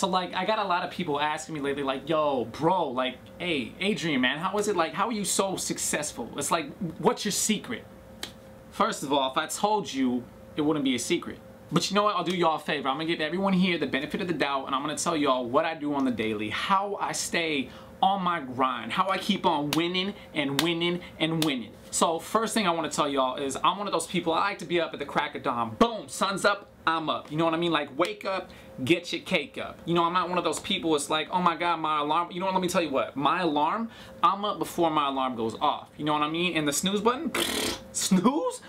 So like, I got a lot of people asking me lately like, yo, bro, like, hey, Adrian, man, how is it like, how are you so successful? It's like, what's your secret? First of all, if I told you, it wouldn't be a secret. But you know what, I'll do y'all a favor. I'm gonna give everyone here the benefit of the doubt, and I'm gonna tell y'all what I do on the daily, how I stay on my grind, how I keep on winning and winning and winning. So first thing I want to tell y'all is I'm one of those people, I like to be up at the crack of dawn. Boom, sun's up, I'm up. You know what I mean? Like, wake up, get your cake up. You know, I'm not one of those people, it's like, oh my God, my alarm. You know what, let me tell you what, my alarm, I'm up before my alarm goes off. You know what I mean? And the snooze button, snooze,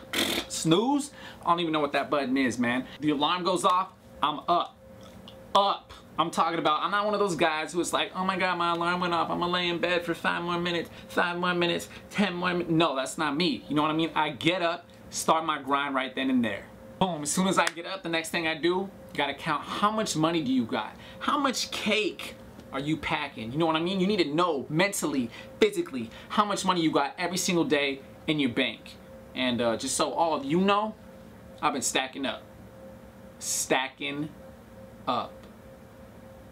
snooze. I don't even know what that button is, man. The alarm goes off, I'm up, up. I'm talking about, I'm not one of those guys who is like, oh my God, my alarm went off, I'm gonna lay in bed for 5 more minutes, 5 more minutes, 10 more minutes. No, that's not me. You know what I mean? I get up, start my grind right then and there. Boom, as soon as I get up, the next thing I do, you gotta count how much money do you got? How much cake are you packing? You know what I mean? You need to know mentally, physically, how much money you got every single day in your bank. And just so all of you know, I've been stacking up. Stacking up.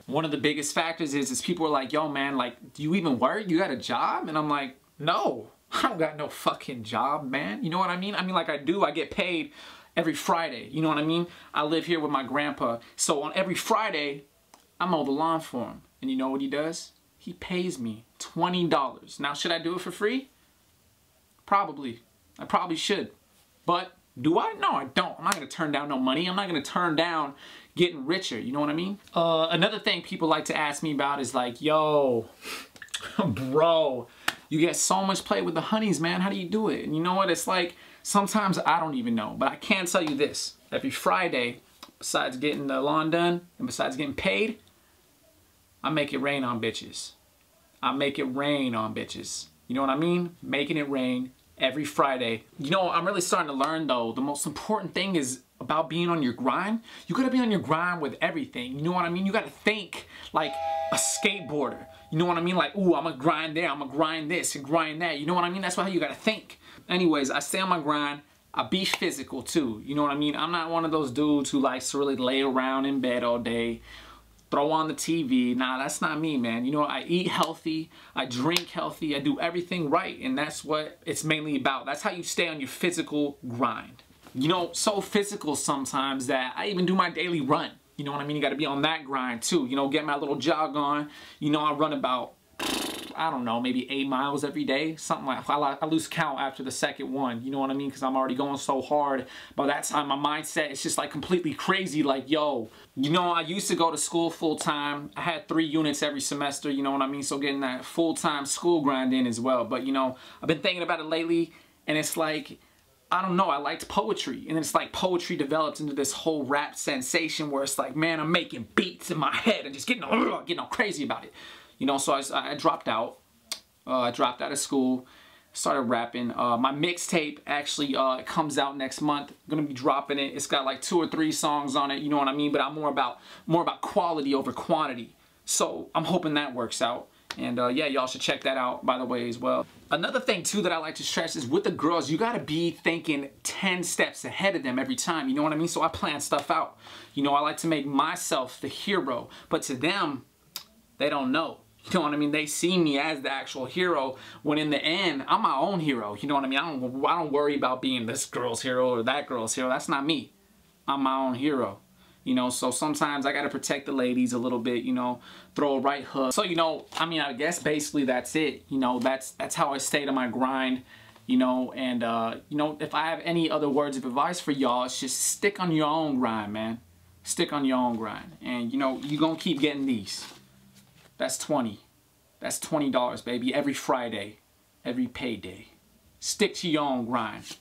One of the biggest factors is people are like, yo man, like, do you even work? You got a job? And I'm like, no, I don't got no fucking job, man. You know what I mean? I mean, like, I do, I get paid every Friday. You know what I mean? I live here with my grandpa. So on every Friday, I mow the lawn for him. And you know what he does? He pays me $20. Now, should I do it for free? Probably. I probably should. But do I? No, I don't. I'm not going to turn down no money. I'm not going to turn down getting richer. You know what I mean? Another thing people like to ask me about is like, yo, bro, you get so much play with the honeys, man. How do you do it? And you know what? It's like, sometimes I don't even know. But I can tell you this. Every Friday, besides getting the lawn done and besides getting paid, I make it rain on bitches. I make it rain on bitches. You know what I mean? Making it rain every Friday. You know, I'm really starting to learn though, the most important thing is about being on your grind. You gotta be on your grind with everything. You know what I mean? You gotta think like a skateboarder. You know what I mean? Like, ooh, I'm gonna grind there, I'm gonna grind this and grind that. You know what I mean? That's how you gotta think. Anyways, I stay on my grind. I be physical too. You know what I mean? I'm not one of those dudes who likes to really lay around in bed all day, throw on the TV. Nah, that's not me, man. You know, I eat healthy, I drink healthy, I do everything right, and that's what it's mainly about. That's how you stay on your physical grind. You know, so physical sometimes that I even do my daily run. You know what I mean? You gotta be on that grind too. You know, get my little jog on. You know, I run about, I don't know, maybe 8 miles every day. Something like, I lose count after the second one. You know what I mean? Because I'm already going so hard. By that time, my mindset is just like completely crazy. Like, yo, you know, I used to go to school full time. I had 3 units every semester. You know what I mean? So getting that full-time school grind in as well. But, you know, I've been thinking about it lately. And it's like, I don't know, I liked poetry. And it's like poetry developed into this whole rap sensation where it's like, man, I'm making beats in my head and just getting all crazy about it. You know, so I dropped out. I dropped out of school, started rapping. My mixtape actually comes out next month. I'm gonna be dropping it. It's got like 2 or 3 songs on it. You know what I mean? But I'm more about quality over quantity. So I'm hoping that works out. And yeah, y'all should check that out, by the way, as well. Another thing too that I like to stress is with the girls, you gotta be thinking 10 steps ahead of them every time. You know what I mean? So I plan stuff out. You know, I like to make myself the hero, but to them, they don't know. You know what I mean? They see me as the actual hero when in the end, I'm my own hero. You know what I mean? I don't worry about being this girl's hero or that girl's hero. That's not me. I'm my own hero. You know, so sometimes I got to protect the ladies a little bit, you know, throw a right hook. So, you know, I mean, I guess basically that's it. You know, that's how I stay to my grind, you know, and, you know, if I have any other words of advice for y'all, it's just stick on your own grind, man. Stick on your own grind. And, you know, you're going to keep getting these. That's 20. That's $20, baby, every Friday, every payday. Stick to your own grind.